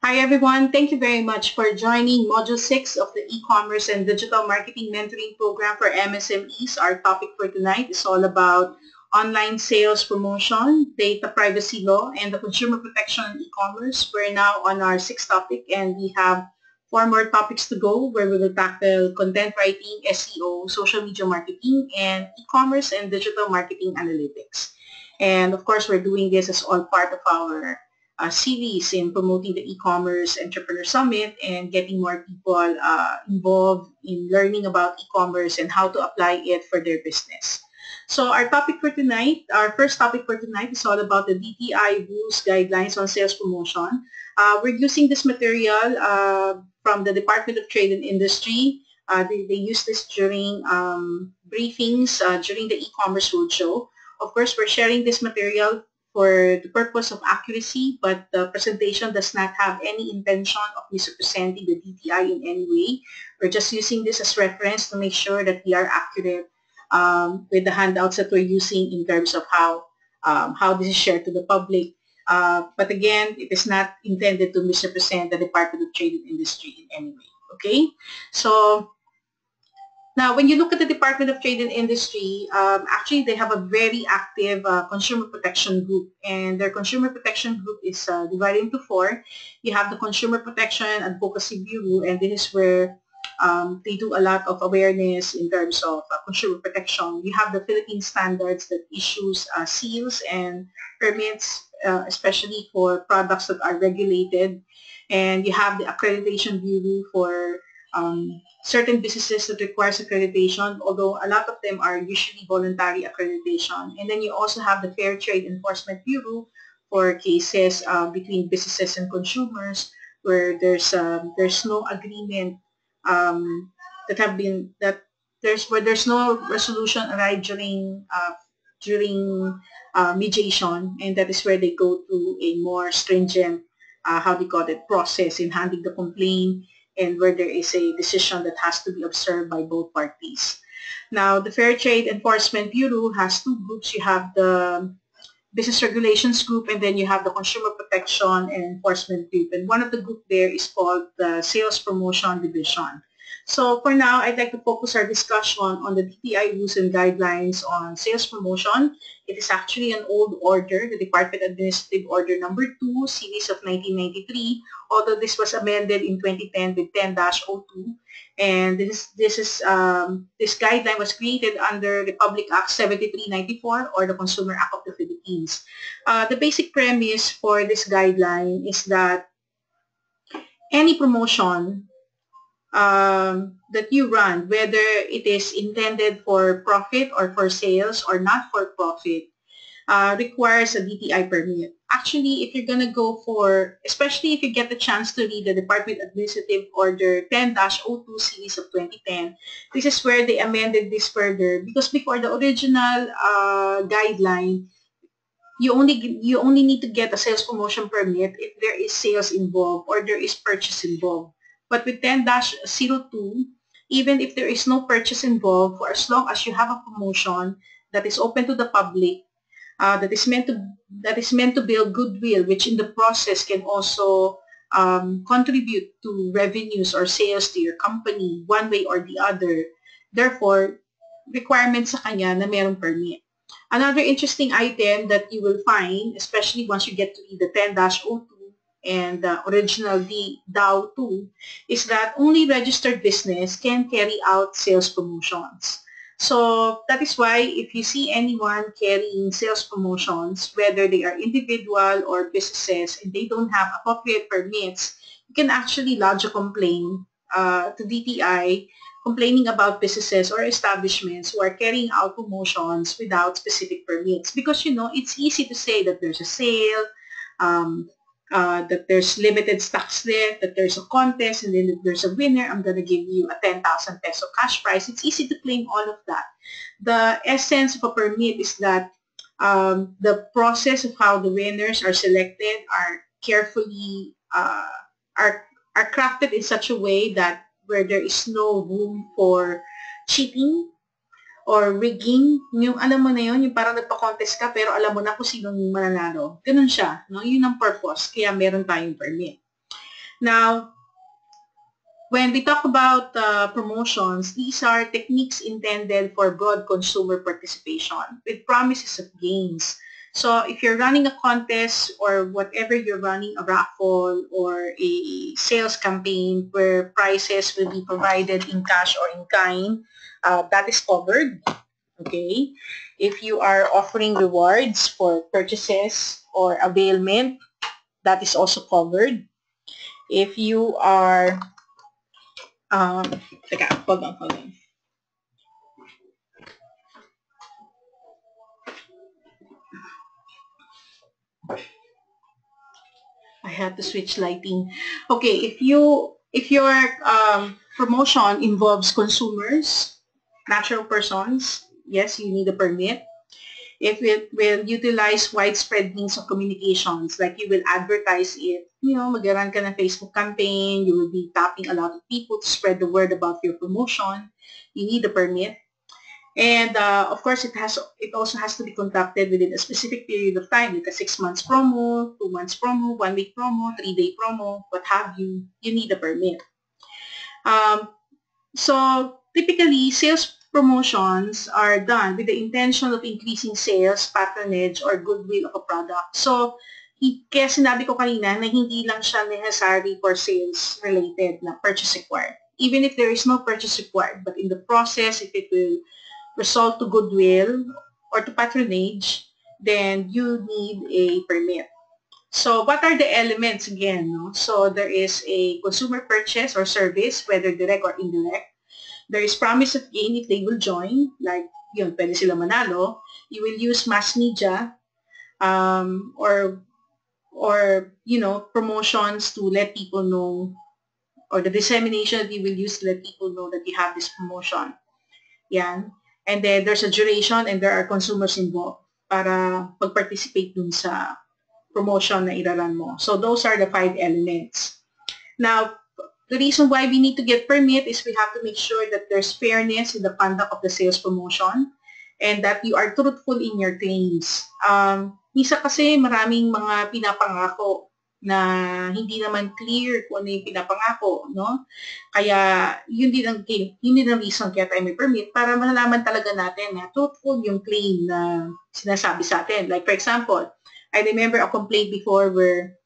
Hi everyone, thank you very much for joining Module 6 of the E-Commerce and Digital Marketing Mentoring Program for MSMEs. Our topic for tonight is all about online sales promotion, data privacy law, and the consumer protection in e-commerce. We're now on our sixth topic and we have four more topics to go where we will tackle content writing, SEO, social media marketing, and e-commerce and digital marketing analytics. And of course, we're doing this as all part of our series in promoting the e-commerce entrepreneur summit and getting more people involved in learning about e-commerce and how to apply it for their business. So our topic for tonight, our first topic for tonight is all about the DTI rules guidelines on sales promotion. We're using this material from the Department of Trade and Industry. They use this during briefings during the e-commerce roadshow. Of course, we're sharing this material for the purpose of accuracy, but the presentation does not have any intention of misrepresenting the DTI in any way. We're just using this as reference to make sure that we are accurate with the handouts that we're using in terms of how this is shared to the public. But again, it is not intended to misrepresent the Department of Trade and Industry in any way. Okay, so now, when you look at the Department of Trade and Industry, actually they have a very active consumer protection group, and their consumer protection group is divided into four. You have the Consumer Protection Advocacy Bureau, and this is where they do a lot of awareness in terms of consumer protection. You have the Philippine Standards that issues seals and permits, especially for products that are regulated. And you have the Accreditation Bureau for certain businesses that requires accreditation, although a lot of them are usually voluntary accreditation. And then you also have the Fair Trade Enforcement Bureau for cases between businesses and consumers where there's no agreement that have been that there's no resolution arrived during mediation, and that is where they go through a more stringent how they call it process in handling the complaint, and where there is a decision that has to be observed by both parties. Now, the Fair Trade Enforcement Bureau has two groups. You have the Business Regulations Group, and then you have the Consumer Protection and Enforcement Group. And one of the group there is called the Sales Promotion Division. So for now, I'd like to focus our discussion on the DTI rules and guidelines on sales promotion. It is actually an old order, the Department Administrative Order Number 2, Series of 1993, although this was amended in 2010 with 10-02. And this guideline was created under Republic Act 7394 or the Consumer Act of the Philippines. The basic premise for this guideline is that any promotion that you run, whether it is intended for profit or for sales or not for profit, requires a DTI permit. Actually, if you're going to go for, especially if you get the chance to read the Department Administrative Order 10-02 Series of 2010, this is where they amended this further, because before the original guideline, you only need to get a sales promotion permit if there is sales involved or there is purchase involved. But with 10-02, even if there is no purchase involved, for as long as you have a promotion that is open to the public, that is meant to build goodwill, which in the process can also contribute to revenues or sales to your company one way or the other. Therefore, requirements sa kanya na mayroong permit. Another interesting item that you will find, especially once you get to read the 10-02 and the original DAO 2, is that only registered business can carry out sales promotions. So that is why if you see anyone carrying sales promotions, whether they are individual or businesses, and they don't have appropriate permits, you can actually lodge a complaint to DTI complaining about businesses or establishments who are carrying out promotions without specific permits. Because, it's easy to say that there's a sale, that there's limited stocks left, that there's a contest, and then if there's a winner, I'm going to give you a 10,000 peso cash prize. It's easy to claim all of that. The essence of a permit is that the process of how the winners are selected are carefully, are crafted in such a way that where there is no room for cheating or rigging, yung alam mo na yun, yung parang nagpa-contest ka pero alam mo na kung sinong mananalo. Ganun siya, no? Yun ang purpose, kaya meron tayong permit. Now, when we talk about promotions, these are techniques intended for broad consumer participation with promises of gains. So if you're running a contest or whatever you're running, a raffle or a sales campaign where prizes will be provided in cash or in kind, that is covered. Okay. If you are offering rewards for purchases or availment, that is also covered. If you are Um, teka, hold on. I had to switch lighting. Okay, if your promotion involves consumers, natural persons, yes, you need a permit. If it will utilize widespread means of communications, like you will advertise it, mag-run ka ng Facebook campaign, you will be tapping a lot of people to spread the word about your promotion, you need a permit. And of course, it also has to be conducted within a specific period of time, like a 6 months promo, 2 months promo, 1 week promo, 3-day promo, what have you. You need a permit. So typically, sales promotions are done with the intention of increasing sales, patronage, or goodwill of a product. So kaya sinabi ko kanina na hindi lang siya necessary for sales related na purchase required. Even if there is no purchase required, but in the process, if it will result to goodwill or to patronage, then you need a permit. So what are the elements again? No? So there is a consumer purchase or service, whether direct or indirect. There is promise of gain if they will join, like yun, pwede sila manalo. You will use mass media or promotions to let people know, or the dissemination you will use to let people know that you have this promotion. Yan. And then there's a duration and there are consumers involved para pag-participate dun sa promotion na iraran mo. So those are the 5 elements. Now, the reason why we need to get permit is we have to make sure that there's fairness in the conduct of the sales promotion and that you are truthful in your claims. Misa kasi maraming mga pinapangako na hindi naman clear kung ano yung pinapangako, no? Kaya yun din ang reason kaya tayo may permit para malaman talaga natin na truthful yung claim na sinasabi sa atin. Like for example, I remember a complaint before where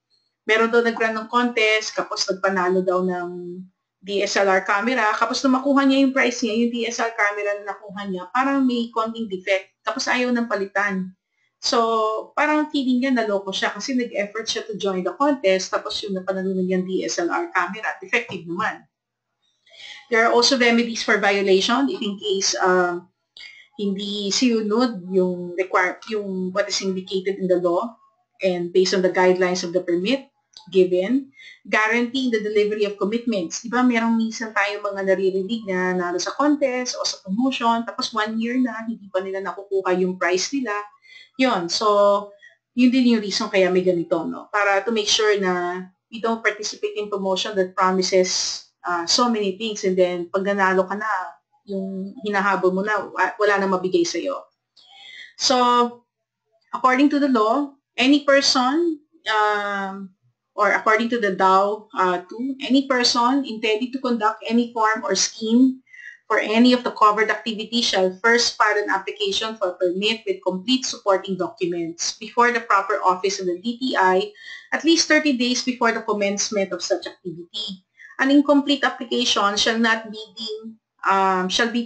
meron daw nag-run ng contest, tapos nagpanalo daw ng DSLR camera, tapos nung makuha niya yung price niya, yung DSLR camera na nakuha niya, parang may konting defect, tapos ayaw ng palitan. So, parang feeling niya naloko siya kasi nag-effort siya to join the contest, tapos yung napanalunan niyang DSLR camera, defective naman. There are also remedies for violation if in case hindi sinunod yung what is indicated in the law and based on the guidelines of the permit given, guaranteeing the delivery of commitments. Diba, merong minsan tayo mga naririnig na nalo sa contest o sa promotion, tapos 1 year na, hindi pa nila nakukuha yung price nila. Yun, so, yun din yung reason kaya may ganito, no? Para to make sure na we don't participate in promotion that promises so many things and then pag nanalo ka na, yung hinahabol mo na, wala na mabigay sa'yo. So, according to the law, any person, or according to the DAO 2, any person intending to conduct any form or scheme for any of the covered activities shall first file an application for permit with complete supporting documents before the proper office of the DTI at least 30 days before the commencement of such activity. An incomplete application shall be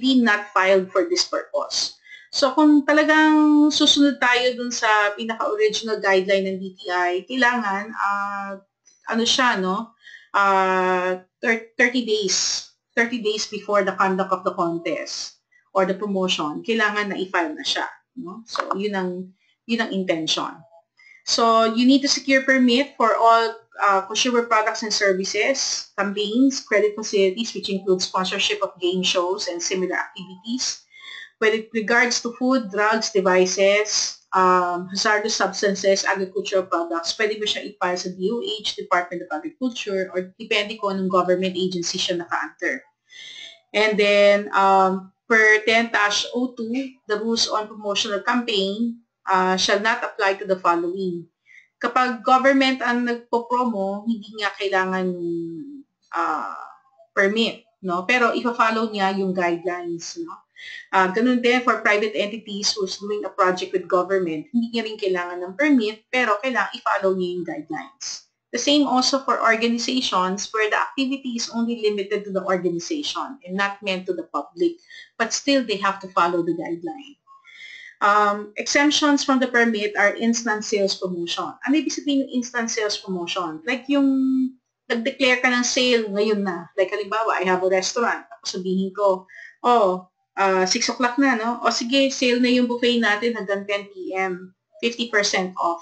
deemed not filed for this purpose. So kung talagang susunod tayo dun sa pinaka-original guideline ng DTI, kailangan 30 days before the conduct of the contest or the promotion, kailangan na i-file na siya, no? So yun ang intention. So you need to secure permit for all consumer products and services, campaigns, credit facilities, which include sponsorship of game shows and similar activities. When it regards to food, drugs, devices, hazardous substances, agricultural products, pwede mo siya i-file sa DOH, Department of Agriculture, or depende kung anong government agency siya naka-enter. And then, per 10-02, the rules on promotional campaign shall not apply to the following. Kapag government ang nagpo-promo, hindi nga kailangan ng permit, no? Pero ifa-follow niya yung guidelines, no? Ganun din for private entities who's doing a project with government, hindi niya rin kailangan ng permit, pero kailangan i-follow niya yung guidelines. The same also for organizations where the activity is only limited to the organization and not meant to the public, but still they have to follow the guideline. Exemptions from the permit are instant sales promotion. Ano ibig sabihin yung instant sales promotion? Like yung nag-declare ka ng sale ngayon na. Like halimbawa, I have a restaurant. Tapos sabihin ko, 6 o'clock na, no? O sige, sale na yung buffet natin hanggang 10 p.m. 50% off.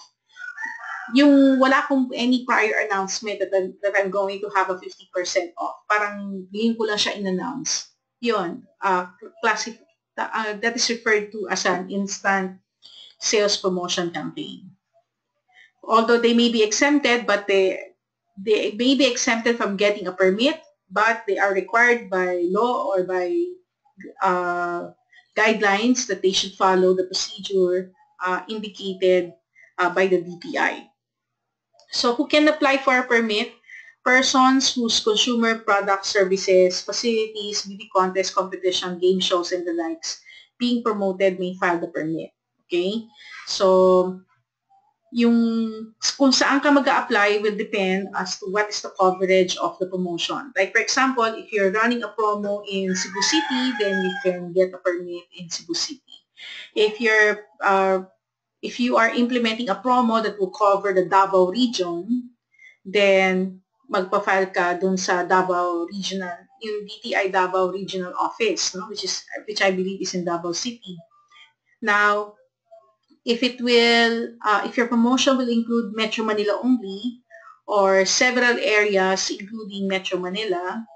Yung wala akong any prior announcement that I'm going to have a 50% off. Parang ngayon ko lang siya in-announce. Yun, that is referred to as an instant sales promotion campaign. Although they may be exempted, but they may be exempted from getting a permit, but they are required by law or by guidelines that they should follow the procedure indicated by the DTI. So who can apply for a permit? Persons whose consumer products, services, facilities, beauty contest, competition, game shows, and the likes being promoted may file the permit. Okay? So, kung saan ka mag-a-apply will depend as to what is the coverage of the promotion. Like, for example, if you're running a promo in Cebu City, then you can get a permit in Cebu City. If you are implementing a promo that will cover the Davao region, then magpa-file ka dun sa Davao Regional, yung DTI Davao Regional Office, no? which I believe is in Davao City. Now, if your promotion will include Metro Manila only, or several areas including Metro Manila,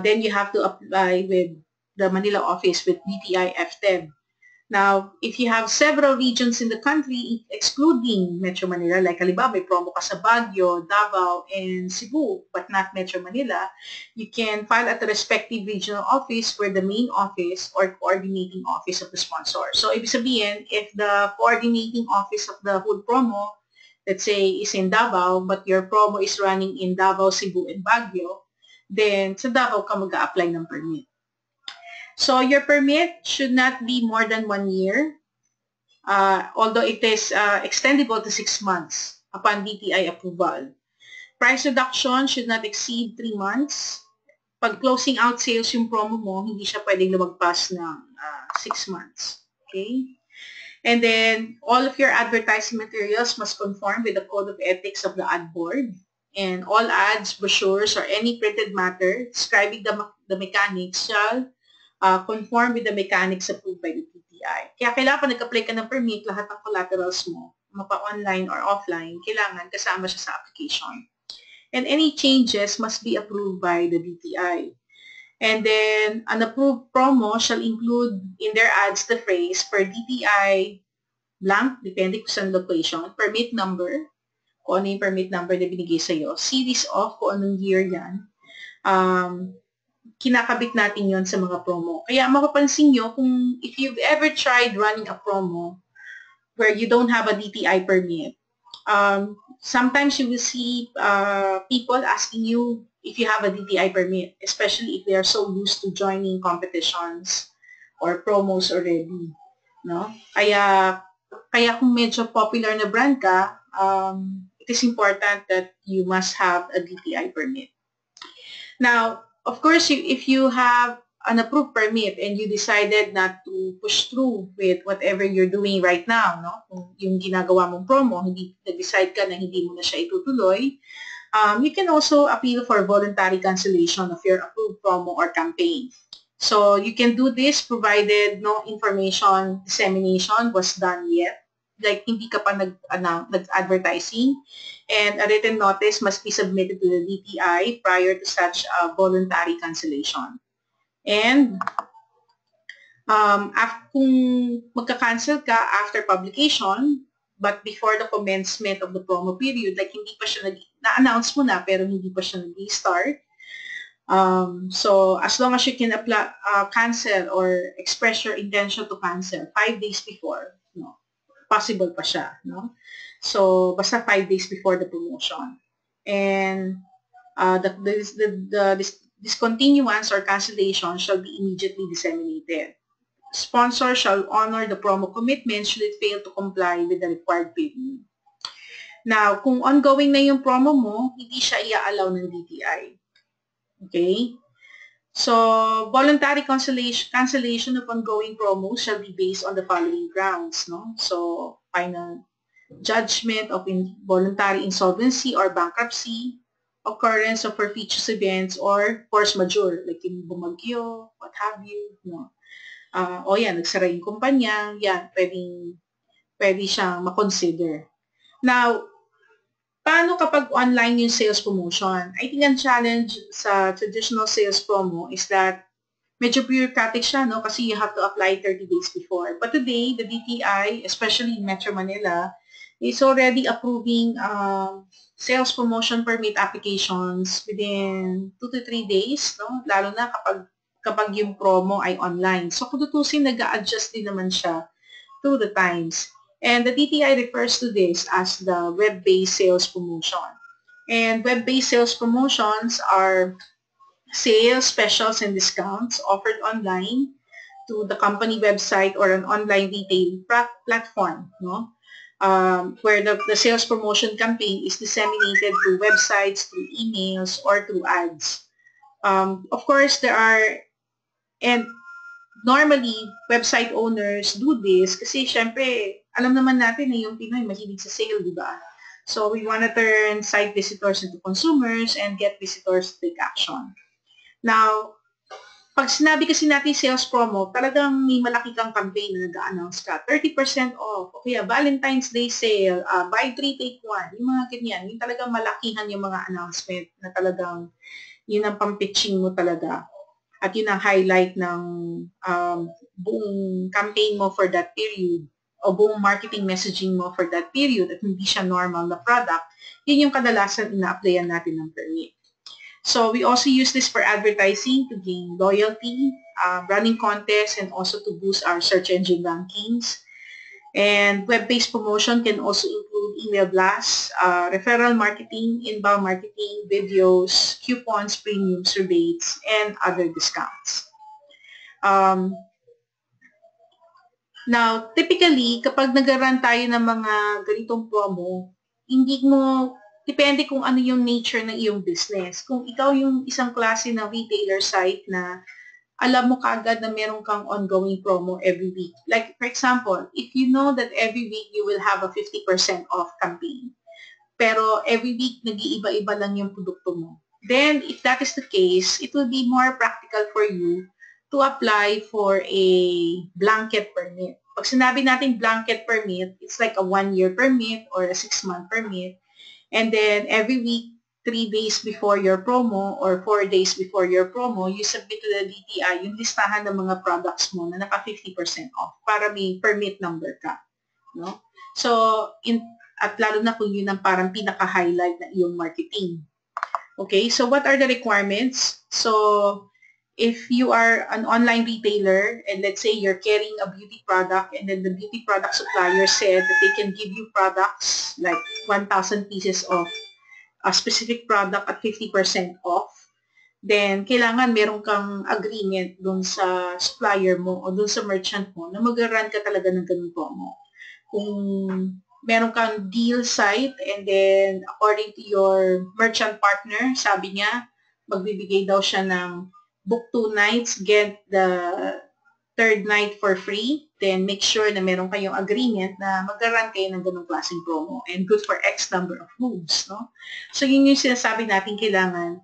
then you have to apply with the Manila office with DTI FTEB. Now, if you have several regions in the country, excluding Metro Manila, like halimbawa may promo ka sa Baguio, Davao, and Cebu, but not Metro Manila, you can file at the respective regional office where the main office or coordinating office of the sponsor. So, ibig sabihin, if the coordinating office of the whole promo, let's say, is in Davao, but your promo is running in Davao, Cebu, and Baguio, then sa Davao ka mag-a-apply ng permit. So your permit should not be more than 1 year, although it is extendable to 6 months upon DTI approval. Price reduction should not exceed 3 months. Pag closing out sales yung promo mo, hindi siya pwedeng lumagpas ng 6 months. Okay? And then, all of your advertising materials must conform with the Code of Ethics of the Ad Board. And all ads, brochures, or any printed matter describing the mechanics shall conform with the mechanics approved by the DTI. Kaya kailangan pa nag-apply ka ng permit, lahat ng collaterals mo, mapa-online or offline, kailangan kasama siya sa application. And any changes must be approved by the DTI. And then, an approved promo shall include in their ads the phrase per DTI blank, depende kung saan location, permit number, kung ano yung permit number na binigay sa'yo, series of, kung anong year yan, kinakabit natin yon sa mga promo. Kaya mapapansin nyo, kung if you've ever tried running a promo where you don't have a DTI permit, sometimes you will see people asking you if you have a DTI permit, especially if they are so used to joining competitions or promos already. No? Kaya kung medyo popular na brand ka, it is important that you must have a DTI permit. Now, of course, if you have an approved permit and you decided not to push through with whatever you're doing right now, no? Kung yung ginagawa mong promo, nag-decide ka na hindi mo na siya itutuloy, you can also appeal for voluntary cancellation of your approved promo or campaign. So you can do this provided no information dissemination was done yet. Like, hindi ka pa nag-advertising, and a written notice must be submitted to the DTI prior to such a voluntary cancellation. And kung magka-cancel ka after publication, but before the commencement of the promo period, like hindi pa siya na-announce mo na pero hindi pa siya nag-start, so as long as you can cancel or express your intention to cancel 5 days before, no, possible pa siya, no? So, basta 5 days before the promotion. And the discontinuance or cancellation shall be immediately disseminated. Sponsor shall honor the promo commitment should it fail to comply with the required period. Now, kung ongoing na yung promo mo, hindi siya i-allow ng DTI. Okay? So, voluntary cancellation of ongoing promos shall be based on the following grounds, no? So, final judgment of voluntary insolvency or bankruptcy, occurrence of fortuitous events, or force majeure, like yung bumagyo, what have you, no? O yan, nagsara yung kumpanya, yan, pwede siyang makonsider. Now, paano kapag online yung sales promotion? I think ang challenge sa traditional sales promo is that medyo bureaucratic siya, no? Kasi you have to apply 30 days before. But today, the DTI, especially in Metro Manila, is already approving sales promotion permit applications within 2 to 3 days, no? Lalo na kapag yung promo ay online. So, kung tutusin, nag-a-adjust din naman siya to the times. And the DTI refers to this as the web-based sales promotion. And web-based sales promotions are sales, specials, and discounts offered online to the company website or an online retail platform, no? Where the sales promotion campaign is disseminated through websites, through emails, or through ads. Of course, and normally, website owners do this kasi syempre, alam naman natin na yung Pinoy mahilig sa sale, di ba? So, we want to turn site visitors into consumers and get visitors to take action. Now, pag sinabi kasi natin sales promo, talagang may malaki kang campaign na nag-announce ka. 30% off, o kaya Valentine's Day sale, buy 3, take 1, yung mga ganyan. Yung talagang malakihan yung mga announcement na talagang yun ang pang-pitching mo talaga. At yun ang highlight ng buong campaign mo for that period o buong marketing messaging mo for that period at hindi siya normal na product, yun yung kadalasan ina-applyan natin ng permit. So we also use this for advertising to gain loyalty, running contests, and also to boost our search engine rankings. And web-based promotion can also include email blasts, referral marketing, inbound marketing, videos, coupons, premiums, rebates, and other discounts. Now, typically, kapag nag-run tayo ng mga ganitong promo, depende kung ano yung nature ng iyong business. Kung ikaw yung isang klase ng retailer site na alam mo kaagad na meron kang ongoing promo every week. Like, for example, if you know that every week you will have a 50% off campaign, pero every week nag-iiba-iba lang yung produkto mo, then if that is the case, it will be more practical for you to apply for a blanket permit. Pag sinabi natin blanket permit, it's like a 1-year permit or a 6-month permit. And then every week, 3 days before your promo or 4 days before your promo, you submit to the DTI yung listahan ng mga products mo na naka 50% off para may permit number ka. No? So, at lalo na kung yun ang parang pinaka-highlight na iyong marketing. Okay, so what are the requirements? So, if you are an online retailer and let's say you're carrying a beauty product and then the beauty product supplier said that they can give you products like 1,000 pieces of a specific product at 50% off, then kailangan meron kang agreement dun sa supplier mo o dun sa merchant mo na mag-run ka talaga ng ganun promo. Kung meron kang deal site and then according to your merchant partner, sabi niya, magbibigay daw siya ng book 2 nights, get the 3rd night for free, then make sure na meron kayong agreement na mag-run kayo ng ganung klaseng promo and good for X number of moves, no? So, yun yung sinasabi natin kailangan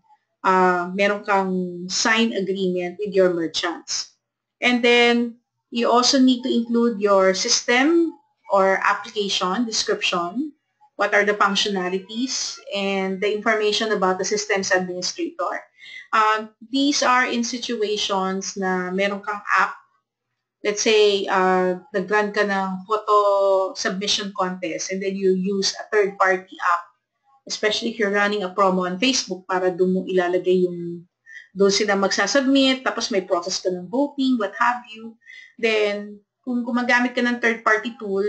meron kang sign agreement with your merchants. And then, you also need to include your system or application description, what are the functionalities, and the information about the systems administrator. These are in situations na meron kang app. Let's say, nag-run ka ng photo submission contest and then you use a third-party app, especially if you're running a promo on Facebook para doon mo ilalagay doon sila magsasubmit, tapos may process ka ng voting, what have you. Then, kung gumagamit ka ng third-party tool,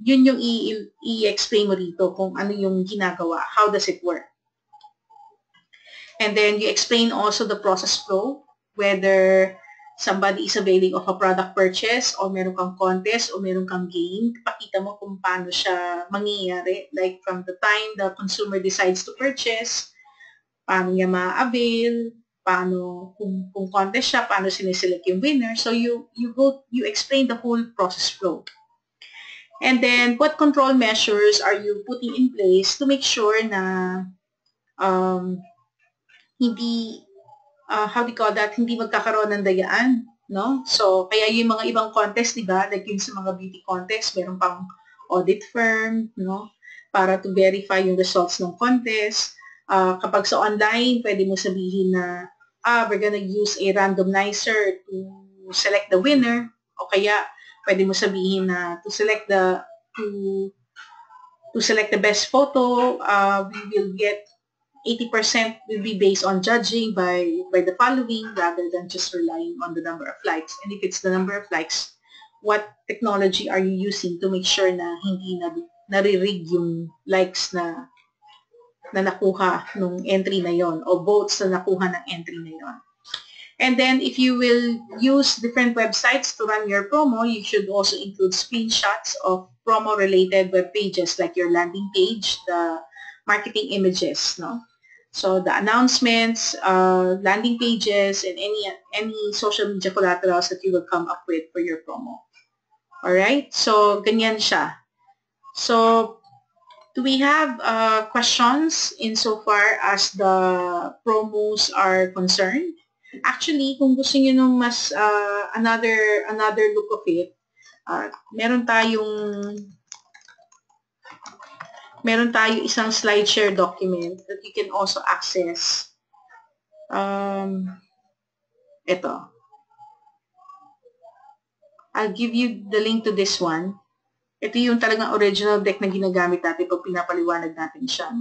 yun yung i-explain mo dito kung ano yung ginagawa. How does it work? And then you explain also the process flow, whether somebody is availing of a product purchase or meron kang contest o meron kang game. Pakita mo kung paano siya mangyayari. Like from the time the consumer decides to purchase, paano niya ma-avail, paano, kung contest siya, paano siniselect yung winner. So you explain the whole process flow. And then what control measures are you putting in place to make sure na hindi, how do you call that, hindi magkakaroon ng dayaan, no? So, kaya yung mga ibang contest, di ba, like yung sa mga beauty contest, meron pang audit firm, no? Para to verify yung results ng contest. Kapag sa online, pwede mo sabihin na, we're gonna use a randomizer to select the winner. O kaya, pwede mo sabihin na to select the best photo, we will get 80% will be based on judging by the following rather than just relying on the number of likes. And if it's the number of likes, what technology are you using to make sure na hindi nare-rig yung likes na nakuha nung entry na yon o votes na nakuha ng entry na yon. And then if you will use different websites to run your promo, you should also include screenshots of promo-related web pages like your landing page, the marketing images, no? So the announcements, landing pages, and any social media collaterals that you will come up with for your promo. Alright? So, ganyan siya. So, do we have questions insofar as the promos are concerned? Actually, kung gusto niyo nung mas another look of it, meron tayo isang SlideShare document that you can also access. Ito. I'll give you the link to this one. Ito yung talagang original deck na ginagamit natin pag pinapaliwanag natin siya.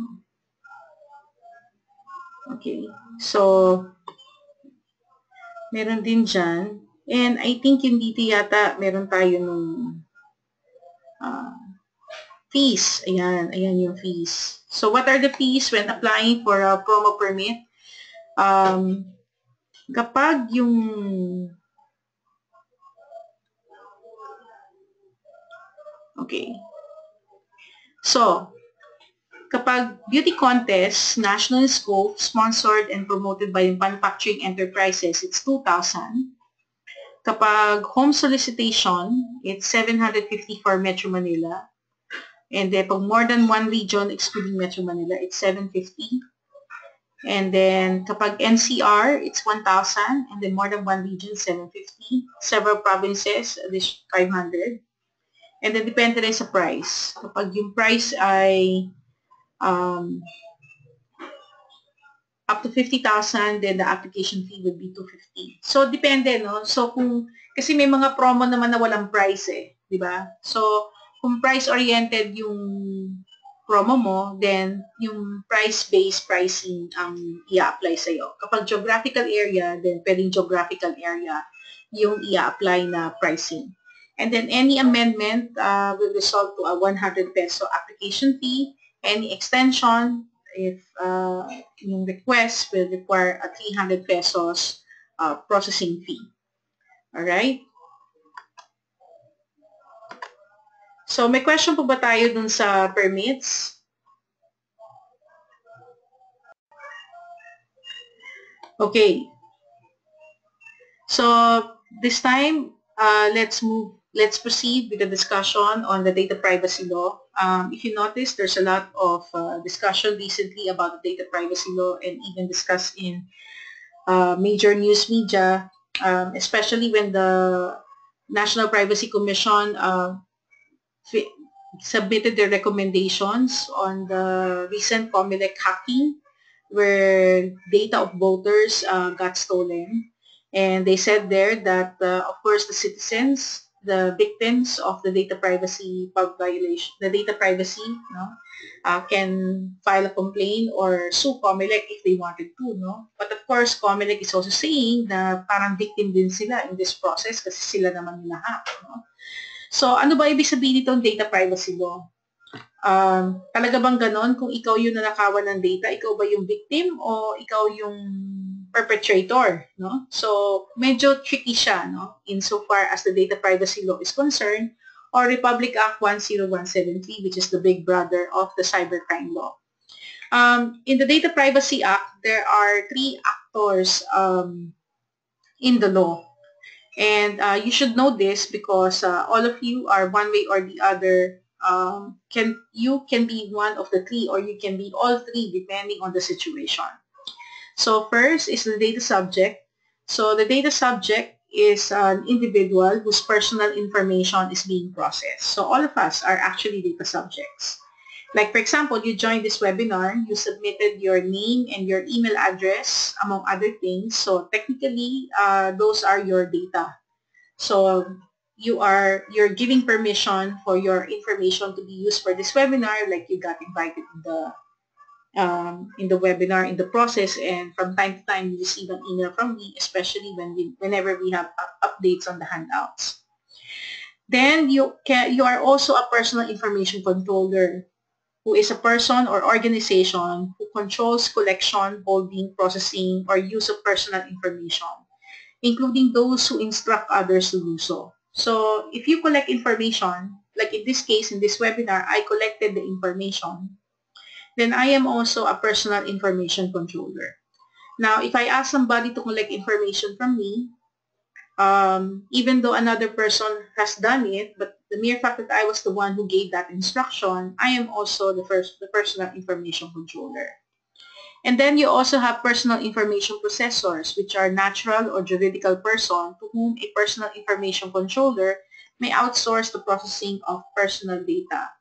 Okay. So, meron din dyan. And I think yung dito yata, meron tayo nung fees. Ayan yung fees. So, what are the fees when applying for a promo permit? Kapag yung okay. So, kapag beauty contest, national scope, sponsored and promoted by manufacturing enterprises, it's 2,000. Kapag home solicitation, it's 750 for Metro Manila. And then, pag more than one region, excluding Metro Manila, it's 750. And then, kapag NCR, it's 1,000. And then, more than one region, 750. Several provinces, this 500. And then, depende rin sa price. Kapag yung price ay up to 50,000, then the application fee would be 250. So, depende, no? So, kasi may mga promo naman na walang price di ba? So, kung price-oriented yung promo mo, then yung price-based pricing ang i-apply sa'yo. Kapag geographical area, then pwedeng geographical area yung i-apply na pricing. And then any amendment will result to a 100 peso application fee. Any extension, if yung request will require a 300 pesos processing fee. Alright? So, may question po ba tayo dun sa permits? Okay. So, this time, let's proceed with the discussion on the data privacy law. If you notice, there's a lot of discussion recently about the data privacy law and even discussed in major news media, especially when the National Privacy Commission submitted their recommendations on the recent Comelec hacking, where data of voters got stolen. And they said there that, of course, the citizens, the victims of the data privacy violation, the data privacy, can file a complaint or sue Comelec if they wanted to, no? But of course, Comelec is also saying na parang victim din sila in this process kasi sila naman yung hack, no? So, ano ba ibig sabihin nitong data privacy law? Talaga bang ganon? Kung ikaw yung nanakawan ng data, ikaw ba yung victim o ikaw yung perpetrator, no? So, medyo tricky siya, no? Insofar as the data privacy law is concerned, or Republic Act 10173, which is the big brother of the cybercrime law. In the Data Privacy Act, there are three actors in the law. And you should know this because all of you are one way or the other, you can be one of the three or you can be all three depending on the situation. So first is the data subject. So the data subject is an individual whose personal information is being processed. So all of us are actually data subjects. Like for example, you joined this webinar, you submitted your name and your email address, among other things. So technically, those are your data. So you're giving permission for your information to be used for this webinar, like you got invited in the webinar in the process, and from time to time you receive an email from me, especially whenever we have updates on the handouts. Then you are also a personal information controller, who is a person or organization who controls collection, holding, processing, or use of personal information, including those who instruct others to do so. So if you collect information, like in this case, in this webinar, I collected the information, then I am also a personal information controller. Now, if I ask somebody to collect information from me, even though another person has done it, but the mere fact that I was the one who gave that instruction, I am also the personal information controller. And then you also have personal information processors, which are natural or juridical person to whom a personal information controller may outsource the processing of personal data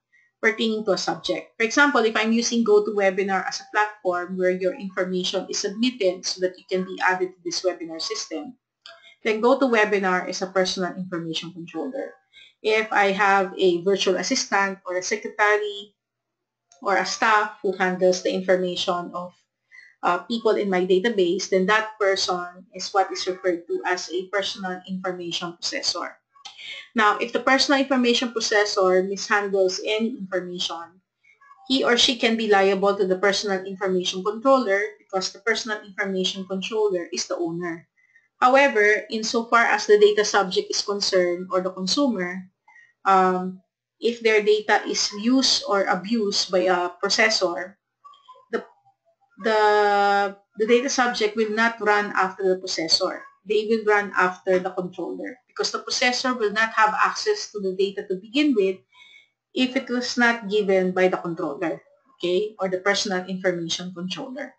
pertaining to a subject. For example, if I'm using GoToWebinar as a platform where your information is submitted so that you can be added to this webinar system, then GoToWebinar is a personal information controller. If I have a virtual assistant or a secretary or a staff who handles the information of people in my database, then that person is what is referred to as a personal information processor. Now, if the personal information processor mishandles any information, he or she can be liable to the personal information controller because the personal information controller is the owner. However, insofar as the data subject is concerned or the consumer, if their data is used or abused by a processor, the, the data subject will not run after the processor. They will run after the controller because the processor will not have access to the data to begin with if it was not given by the controller, okay, or the personal information controller.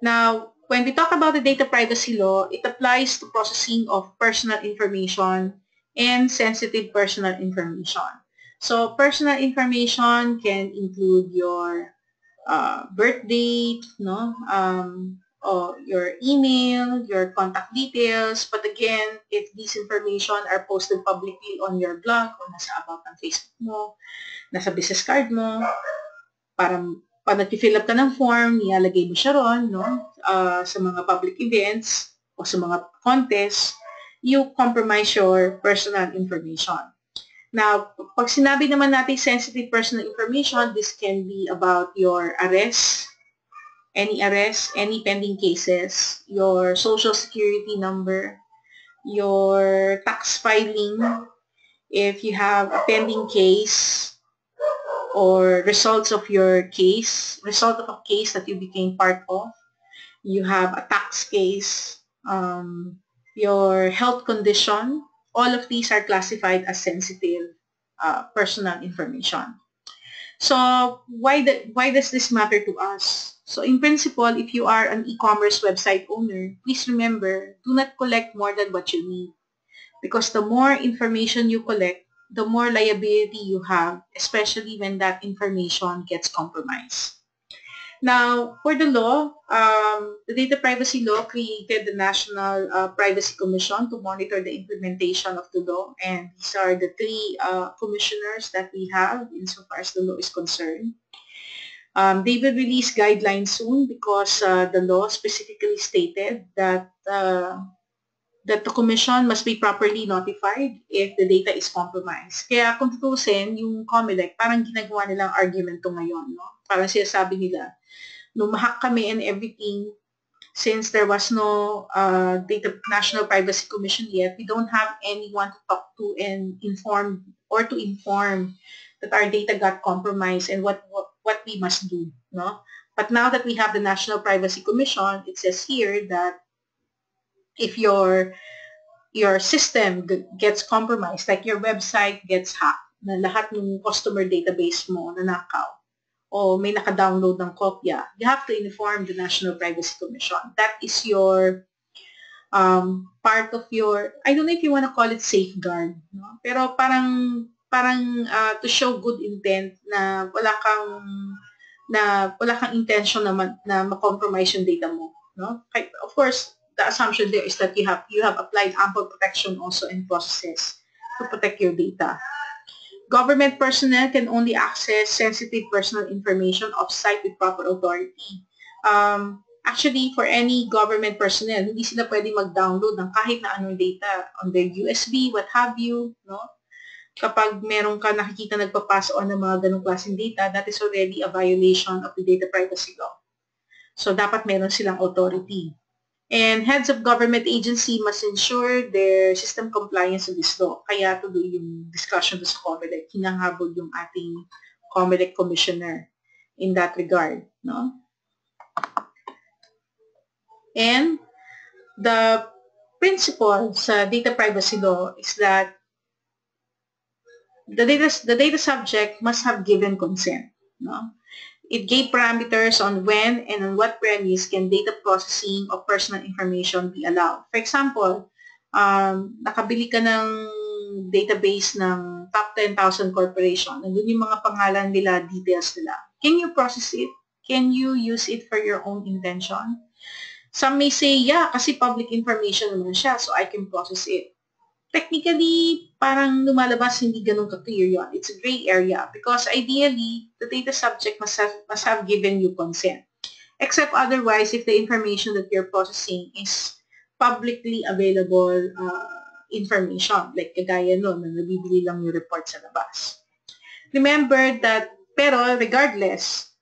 Now, when we talk about the data privacy law, it applies to processing of personal information and sensitive personal information. So, personal information can include your birth date, no, or your email, your contact details. But again, if these information are posted publicly on your blog o nasa about ng Facebook mo, nasa business card mo, parang pag nag-fill up ka ng form, nilalagay mo siya ron, no? Sa mga public events o sa mga contests, you compromise your personal information. Now, pag sinabi naman natin sensitive personal information, this can be about your arrest, any pending cases, your social security number, your tax filing, if you have a pending case, or results of your case, result of a case that you became part of. You have a tax case, your health condition. All of these are classified as sensitive personal information. So why does this matter to us? So in principle, if you are an e-commerce website owner, please remember, do not collect more than what you need. Because the more information you collect, the more liability you have, especially when that information gets compromised. Now, for the law, the Data Privacy Law created the National Privacy Commission to monitor the implementation of the law, and these are the three commissioners that we have insofar as the law is concerned. They will release guidelines soon because the law specifically stated that that the commission must be properly notified if the data is compromised. Kaya kung tutusin, yung COMELEC, parang ginagawa nilang argumento ngayon. No? Parang sinasabi nila, lumahak kami and everything, since there was no data National Privacy Commission yet, we don't have anyone to talk to and inform that our data got compromised and what we must do. No? But now that we have the National Privacy Commission, it says here that if your system gets compromised, like your website gets hacked, na lahat ng customer database mo nanakaw, o may naka-download ng kopya, you have to inform the National Privacy Commission. That is your part of your, I don't know if you want to call it safeguard, no? Pero parang to show good intent na wala kang intention na ma-compromise yung data mo, no? Of course, the assumption there is that you have applied ample protection also in processes to protect your data. Government personnel can only access sensitive personal information off-site with proper authority. Actually, for any government personnel, hindi sila pwede mag-download ng kahit na anong data on their USB, what have you, no? Kapag meron ka nakikita nagpapass on ng mga ganong klaseng data, that is already a violation of the data privacy law. So, dapat meron silang authority. And heads of government agency must ensure their system compliance with this law. Kaya tuloy yung discussion sa COMELEC, hinanghabol yung ating COMELEC commissioner in that regard. No? And the principle sa data privacy law is that the data subject must have given consent. No? It gave parameters on when and on what premise can data processing of personal information be allowed. For example, nakabili ka ng database ng top 10,000 corporation. Nandun yung mga pangalan nila, details nila. Can you process it? Can you use it for your own intention? Some may say, yeah, kasi public information naman siya, so I can process it. Technically, parang lumalabas hindi ganun ka-clear yun. It's a gray area because ideally, the data subject must have given you consent. Except otherwise, if the information that you're processing is publicly available information, like kagaya nun, na nabibili lang yung report sa labas. Remember that, pero regardless,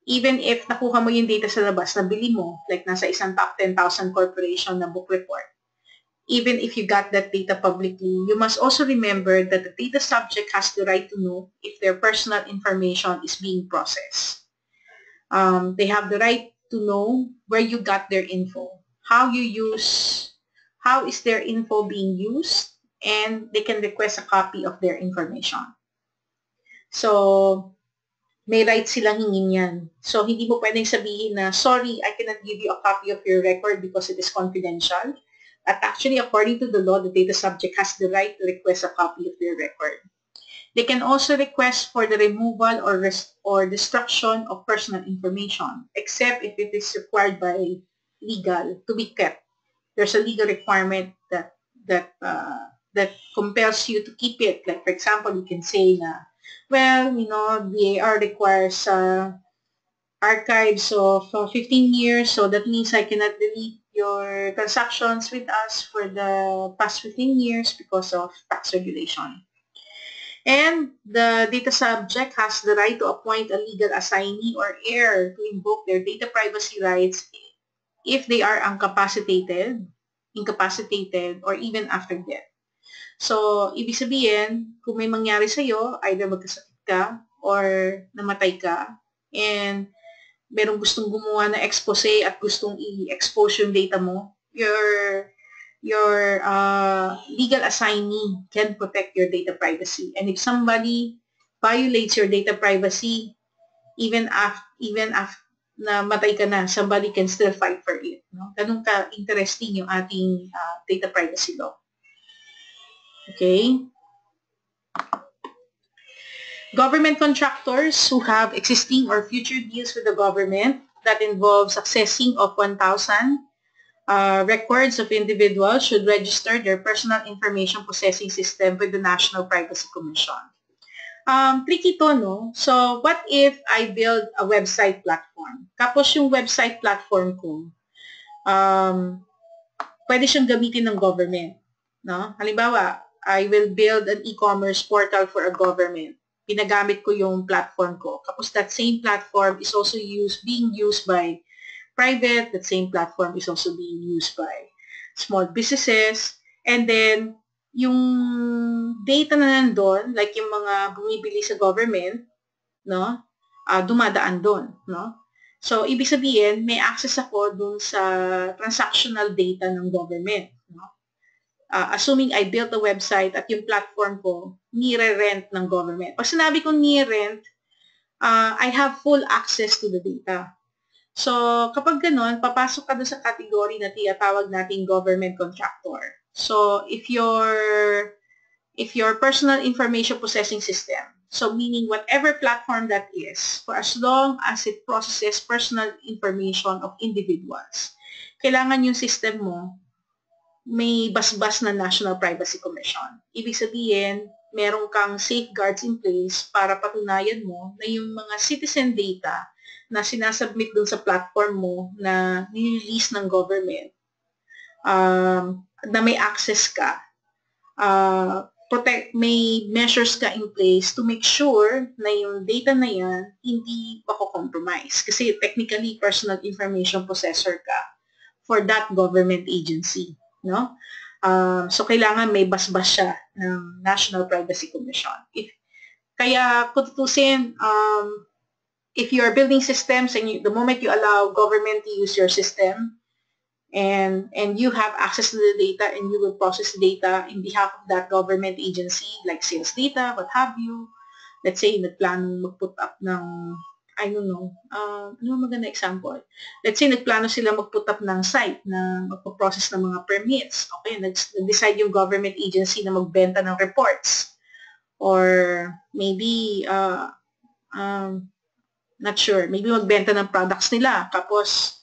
even if nakuha mo yung data sa labas, nabili mo, like nasa isang top 10,000 corporation na book report, even if you got that data publicly, you must also remember that the data subject has the right to know if their personal information is being processed. They have the right to know where you got their info, how is their info being used, and they can request a copy of their information. So, may right silang hingin yan. So, hindi mo pwedeng sabihin na, sorry, I cannot give you a copy of your record because it is confidential. But actually, according to the law, the data subject has the right to request a copy of their record. They can also request for the removal or destruction of personal information, except if it is required by legal to be kept. There's a legal requirement that compels you to keep it. Like, for example, you can say na, well, DAR requires archives of 15 years, so that means I cannot delete your transactions with us for the past 15 years because of tax regulation. And the data subject has the right to appoint a legal assignee or heir to invoke their data privacy rights if they are incapacitated, or even after death. So, ibig sabihin, kung may mangyari sa'yo, either magkasakit ka or namatay ka, and merong gustong gumawa na expose at gustong i-expose yung data mo, your legal assignee can protect your data privacy. And if somebody violates your data privacy, even after na matay ka na, somebody can still fight for it. No? Ganun ka interesting yung ating data privacy law. Okay? Government contractors who have existing or future deals with the government that involves accessing of 1,000 records of individuals should register their personal information processing system with the National Privacy Commission. Tricky to, no? So, what if I build a website platform? Tapos yung website platform ko, pwede siyang gamitin ng government. No? Halimbawa, I will build an e-commerce portal for a government. Pinagamit ko yung platform ko. Tapos that same platform is also being used by private. That same platform is also being used by small businesses. And then, yung data na nandun, like yung mga bumibili sa government, no? Dumadaan doon, no? So, ibig sabihin, may access ako dun sa transactional data ng government, no? Assuming I built a website at yung platform ko, nire-rent ng government. Pag sinabi kong nire-rent, I have full access to the data. So, kapag ganun, papasok ka doon sa category na tinatawag nating government contractor. So, if your personal information processing system, so meaning whatever platform that is, for as long as it processes personal information of individuals, kailangan yung system mo may basbas na National Privacy Commission. Ibig sabihin, meron kang safeguards in place para patunayan mo na yung mga citizen data na sinasubmit dun sa platform mo na nirelease ng government, na may access ka, may measures ka in place to make sure na yung data na yan hindi mako-compromise. Kasi technically, personal information possessor ka for that government agency. No? So, kailangan may basbas siya ng National Privacy Commission. Kaya, kung tutusin, if you are building systems and the moment you allow government to use your system and you have access to the data and you will process the data in behalf of that government agency, like sales data, what have you, let's say, nagplano mag-put up ng I don't know, ano maganda example? Let's say, nagplano sila mag-put up ng site na magpo-process ng mga permits. Okay, nag-decide yung government agency na magbenta ng reports. Or maybe, not sure, maybe magbenta ng products nila. Tapos,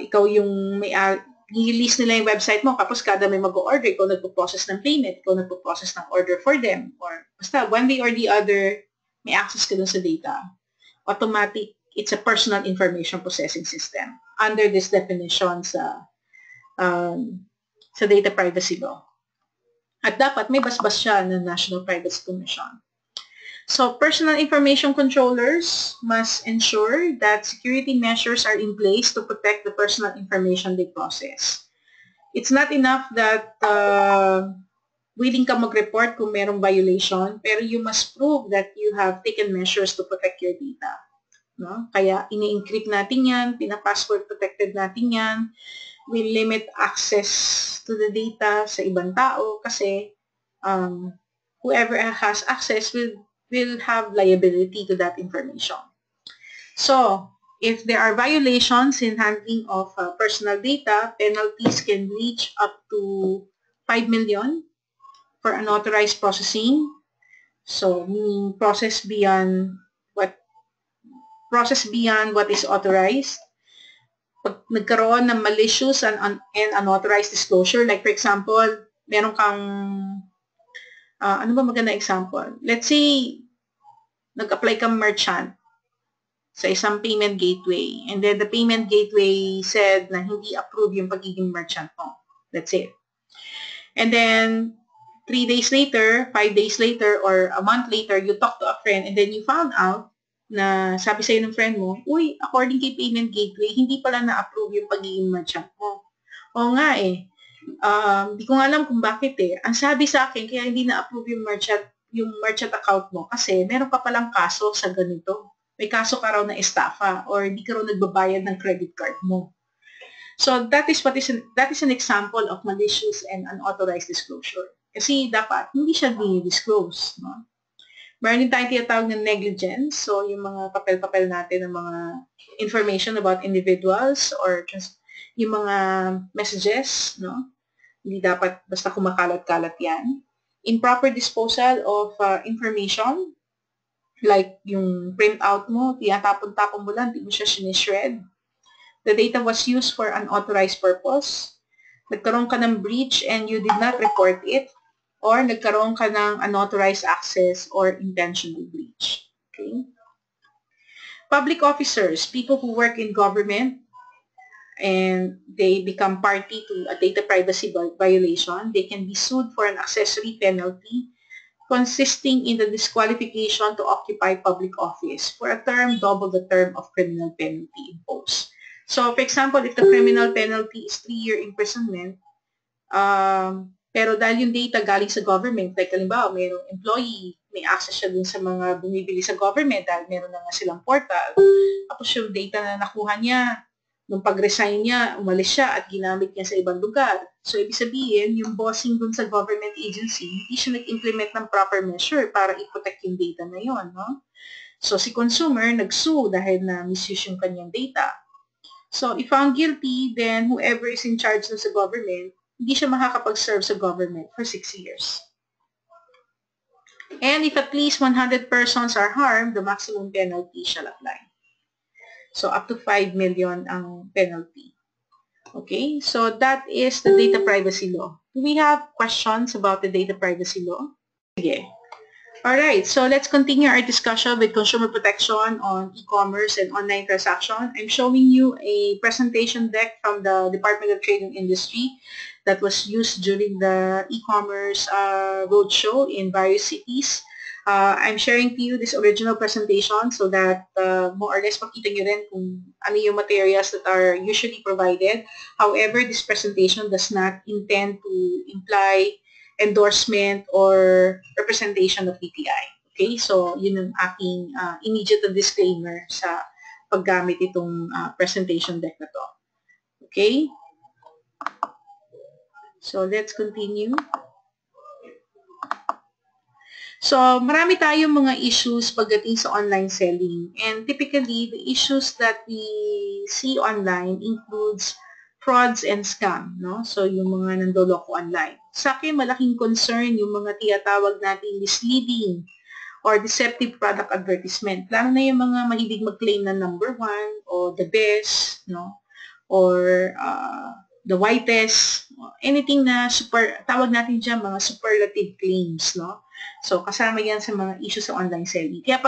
ikaw yung i-release nila yung website mo. Tapos, kada may mag-order, ikaw nagpo-process ng payment, ikaw nagpo-process ng order for them. Or basta, one way or the other, may access ka dun sa data. Automatic, it's a personal information processing system under this definition sa data privacy law. At dapat may basbas siya ng National Privacy Commission. So, personal information controllers must ensure that security measures are in place to protect the personal information they process. It's not enough that willing ka mag-report kung merong violation, pero you must prove that you have taken measures to protect your data. No? Kaya ini-encrypt natin yan, pina-password protected natin yan, we limit access to the data sa ibang tao kasi whoever has access will have liability to that information. So, if there are violations in handling of personal data, penalties can reach up to 5 million for unauthorized processing. So, meaning process beyond what is authorized. Pag nagkaroon ng malicious and unauthorized disclosure, like for example, meron kang, ano ba maganda example? Let's say, nag-apply kang merchant sa isang payment gateway, and then the payment gateway said na hindi approve yung pagiging merchant mo. That's it. And then, 3 days later, 5 days later, or a month later, you talk to a friend, and then you found out na sabi sa'yo ng friend mo, uy, according kay payment gateway, hindi pala na-approve yung pagiging merchant mo. Oo nga eh. Di ko nga alam kung bakit eh. Ang sabi sa akin, kaya hindi na-approve yung merchant account mo kasi meron ka palang kaso sa ganito. May kaso ka raw na estafa or di ka raw nagbabayad ng credit card mo. So that is an example of malicious and unauthorized disclosure. Kasi dapat hindi siya dinidisclose, no? Meron din tayong tinatawag na negligence. So, yung mga papel-papel natin ng mga information about individuals or yung mga messages, no? Hindi dapat basta kumakalat-kalat yan. Improper disposal of information, like yung printout mo, tinatapon-tapon mo lang, hindi mo siya sinishred. The data was used for unauthorized purpose. Nagkaroon ka ng breach and you did not report it. Or nagkaroon ka ng unauthorized access or intentional breach. Okay? Public officers, people who work in government, and they become party to a data privacy violation, they can be sued for an accessory penalty consisting in the disqualification to occupy public office for a term double the term of criminal penalty imposed. So, for example, if the criminal penalty is 3-year imprisonment, pero dahil yung data galing sa government, like halimbawa, mayroong employee, may access siya dun sa mga bumibili sa government dahil meron na nga silang portal. Tapos yung data na nakuha niya, nung pag-resign niya, umalis siya at ginamit niya sa ibang lugar. So, ibig sabihin, yung bossing dun sa government agency, hindi siya nag-implement ng proper measure para i-protect yung data na yon, no? So, si consumer nag-sue dahil na misuse yung kanyang data. So, if found guilty, then whoever is in charge dun sa government, hindi siya makakapag-serve sa government for 6 years. And if at least 100 persons are harmed, the maximum penalty shall apply. So, up to 5 million ang penalty. Okay, so that is the data privacy law. Do we have questions about the data privacy law? Sige. Alright, so let's continue our discussion with consumer protection on e-commerce and online transaction. I'm showing you a presentation deck from the Department of Trade and Industry that was used during the e-commerce roadshow in various cities. I'm sharing to you this original presentation so that more or less makita nyo rin kung ano yung materials that are usually provided. However, this presentation does not intend to imply endorsement or representation of DTI. Okay, so yun ang aking immediate disclaimer sa paggamit itong presentation deck na to. Okay, so let's continue. So, marami tayong mga issues pagdating sa online selling. And typically, the issues that we see online includes frauds and scam, no? So, yung mga nandoloko online. Sa akin, malaking concern yung mga tinatawag natin misleading or deceptive product advertisement. Lalo na yung mga mahilig mag-claim na number 1 or the best, no? Or the whitest, anything na tawag natin dyan, mga superlative claims, no? So, kasama yan sa mga issues sa online selling. Kaya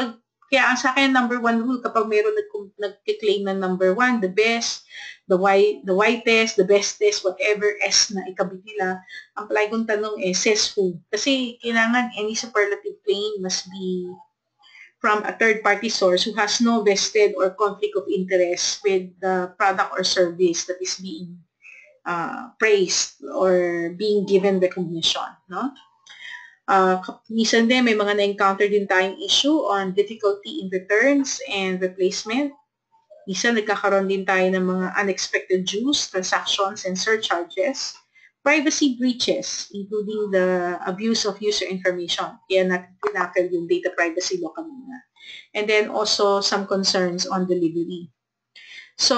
ang sa akin, number 1 rule, kapag mayroon nag-claim na number 1, the best, the whitest, the bestest, whatever S na ikabit nila, ang palagi kong tanong says who? Kasi kailangan any superlative claim must be from a third-party source who has no vested or conflict of interest with the product or service that is being praised or being given recognition, no? Minsan din, may mga na-encounter din tayong issue on difficulty in returns and replacement. Minsan, nagkakaroon din tayo ng mga unexpected dues, transactions, and surcharges. Privacy breaches, including the abuse of user information. Kaya natin tinakal yung data privacy law kanina. And then also some concerns on delivery. So,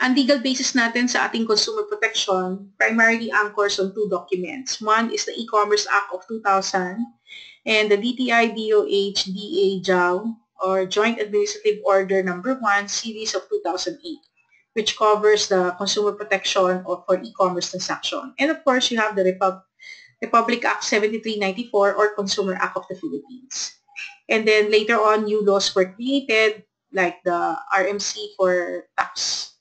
ang legal basis natin sa ating consumer protection primarily anchors on 2 documents. One is the E-Commerce Act of 2000 and the DTI-DOH-DA-JAW or Joint Administrative Order Number 1 Series of 2008, which covers the consumer protection for e-commerce transaction. And of course, you have the Republic Act 7394 or Consumer Act of the Philippines. And then later on, new laws were created like the RMC for tax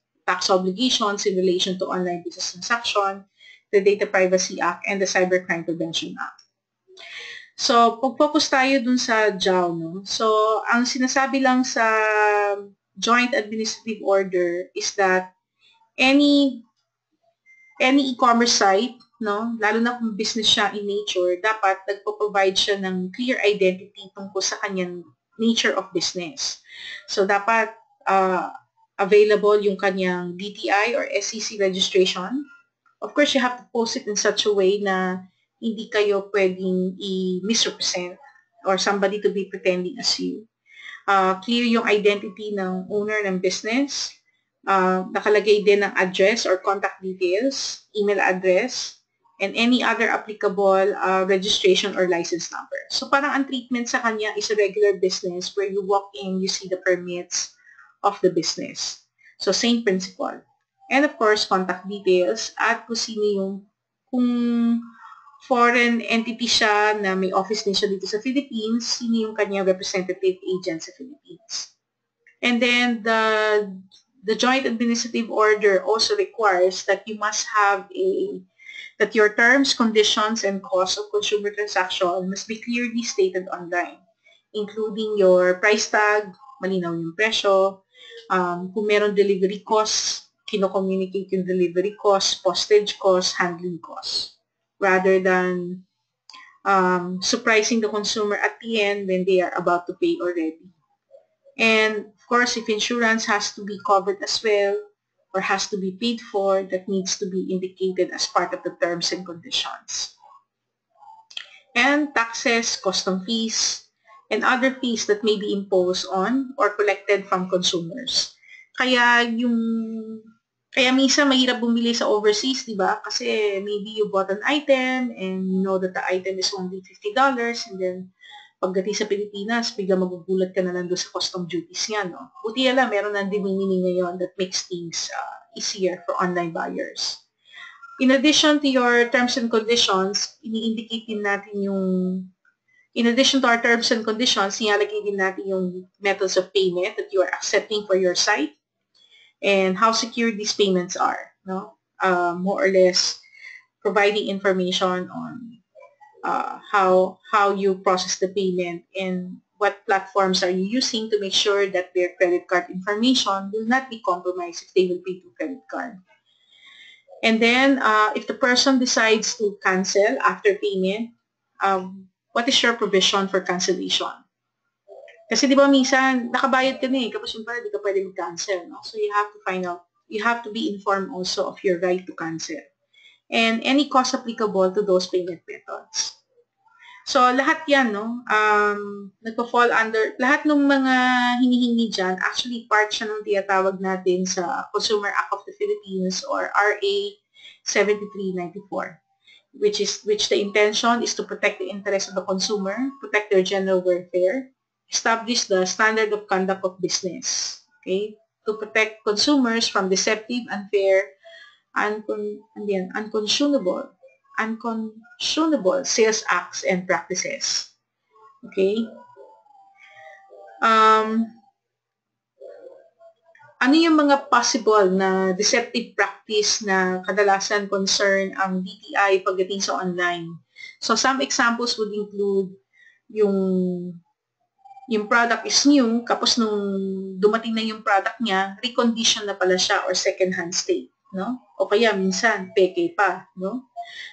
obligations in relation to online business transaction, the Data Privacy Act, and the Cybercrime Prevention Act. So, pag-focus tayo dun sa JAW, no? So, ang sinasabi lang sa Joint Administrative Order is that any e-commerce site, no, lalo na kung business siya in nature, dapat nagpo-provide siya ng clear identity tungkol sa kanyang nature of business. So, dapat available yung kanyang DTI or SEC registration. Of course, you have to post it in such a way na hindi kayo pwedeng i-misrepresent or somebody to be pretending as you. Clear yung identity ng owner ng business. Nakalagay din ng address or contact details, email address, and any other applicable registration or license number. So parang ang treatment sa kanya is a regular business where you walk in, you see the permits of the business. So same principle. And of course, contact details at kung sino yung, kung foreign entity siya na may office din siya dito sa Philippines, sino yung kanyang representative agent sa Philippines. And then the joint administrative order also requires that you must have that your terms, conditions, and costs of consumer transaction must be clearly stated online, including your price tag, malinaw yung presyo, kung meron delivery costs, kino-communicate yung delivery costs, postage costs, handling costs, rather than surprising the consumer at the end when they are about to pay already. And of course, if insurance has to be covered as well or has to be paid for, that needs to be indicated as part of the terms and conditions. And taxes, custom fees, and other fees that may be imposed on or collected from consumers. Kaya minsan mahirap bumili sa overseas, di ba? Kasi maybe you bought an item and you know that the item is only $50 and then pagdating sa Pilipinas, bigla magugulat ka na lang doon sa custom duties niya, no? Buti na lang, meron ng de minimis ngayon that makes things easier for online buyers. In addition to your terms and conditions, ini-indicate din natin in addition to our terms and conditions, nilalagay din natin yung methods of payment that you are accepting for your site and how secure these payments are, no? More or less providing information on how you process the payment and what platforms are you using to make sure that their credit card information will not be compromised if they will pay through credit card. And then, if the person decides to cancel after payment, what is your provision for cancellation? Kasi di ba minsan, nakabayad ka na kapag yung pala, di ka pwede mag-cancel, no? So you have to find out, you have to be informed also of your right to cancel and any cost applicable to those payment methods. So, lahat yan, no? Nagpa-fall under, lahat ng mga hinihingi dyan, actually part siya ng tinatawag natin sa Consumer Act of the Philippines or RA 7394, which the intention is to protect the interests of the consumer, protect their general welfare, establish the standard of conduct of business, okay? To protect consumers from deceptive, unfair, unconscionable sales acts and practices. Okay? Ano yung mga possible na deceptive practice na kadalasan concern ang DTI pagdating sa online? So some examples would include yung product is new, tapos nung dumating na yung product niya, recondition na pala siya or second-hand state, no? O kaya minsan, peke pa, no?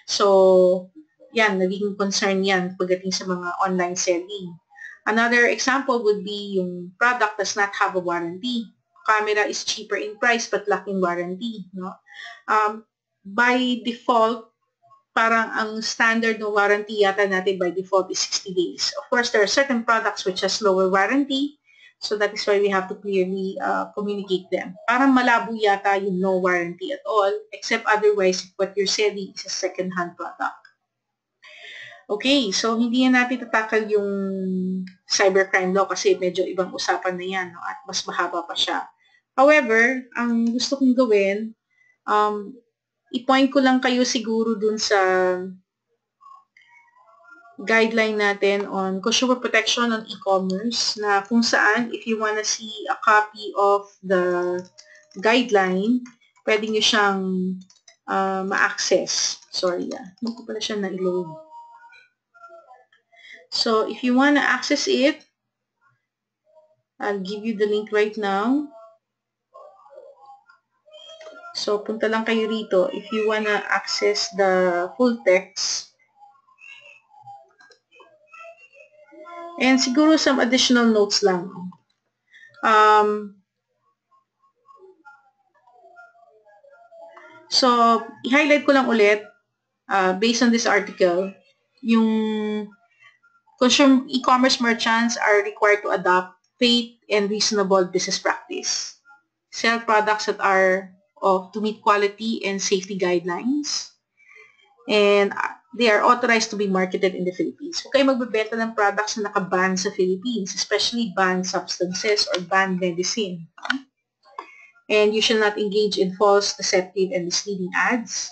So, yan, naging concern yan pagdating sa mga online selling. Another example would be yung product does not have a warranty. Camera is cheaper in price but lacking warranty, no? By default, parang ang standard ng warranty yata natin by default is 60 days. Of course, there are certain products which has lower warranty, so that is why we have to clearly communicate them. Parang malabo yata yung no warranty at all, except otherwise if what you're selling is a second-hand product. Okay, so hindi na natin tatakal yung cybercrime law kasi medyo ibang usapan na yan, no? At mas mahaba pa siya. However, ang gusto kong gawin, i-point ko lang kayo siguro dun sa guideline natin on consumer protection on e-commerce na kung saan if you wanna see a copy of the guideline, pwede nyo siyang ma-access. Sorry, hindi ko pala siya na-load. So, if you wanna access it, I'll give you the link right now. So, punta lang kayo rito if you wanna access the full text. And siguro some additional notes lang. So, i-highlight ko lang ulit, based on this article, yung e-commerce merchants are required to adopt fair and reasonable business practice. Sell products that are to meet quality and safety guidelines. And they are authorized to be marketed in the Philippines. Huwag kayo magbebenta ng products na nakaban sa Philippines, especially banned substances or banned medicine. And you should not engage in false, deceptive, and misleading ads.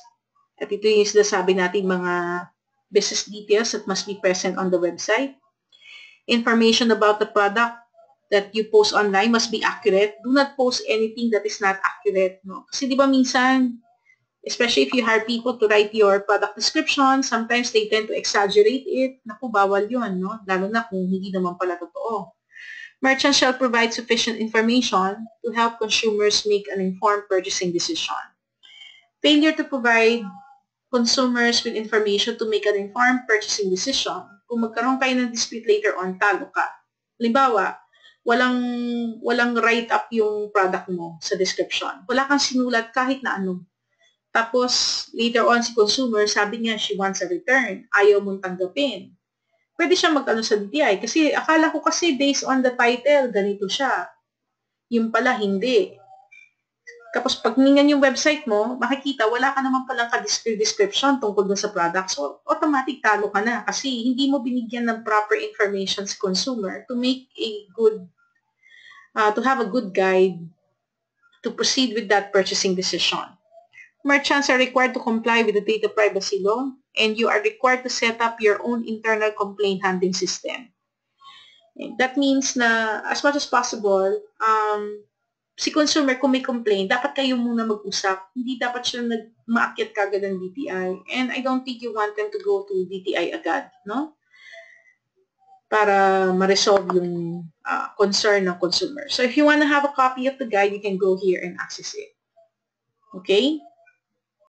At ito yung sinasabi natin mga business details that must be present on the website. Information about the product that you post online must be accurate. Do not post anything that is not accurate, no? Kasi di ba minsan, especially if you hire people to write your product description, sometimes they tend to exaggerate it. Naku, bawal yun, no? Lalo na kung hindi naman pala totoo. Merchants shall provide sufficient information to help consumers make an informed purchasing decision. Failure to provide consumers with information to make an informed purchasing decision. Kung magkaroon kayo ng dispute later on, talo ka. Halimbawa, walang write-up yung product mo sa description. Wala kang sinulat kahit na ano. Tapos, later on, si consumer, sabi niya, she wants a return. Ayaw mong tanggapin. Pwede siya mag-ano sa DTI. Kasi, akala ko kasi based on the title, ganito siya. Yung pala, hindi. Tapos, pag ningan yung website mo, makikita, wala ka naman palang ka-description tungkol dun sa product. So, automatic talo ka na. Kasi, hindi mo binigyan ng proper information sa consumer to make a good, to have a good guide to proceed with that purchasing decision. Merchants are required to comply with the data privacy law, and you are required to set up your own internal complaint handling system. And that means na, as much as possible, si consumer, kung may complaint, dapat kayo muna mag-usap. Hindi dapat siya maakyat kagad ng DTI. And I don't think you want them to go to DTI agad, no? Para ma-resolve yung concern ng consumer. So if you want to have a copy of the guide, you can go here and access it. Okay?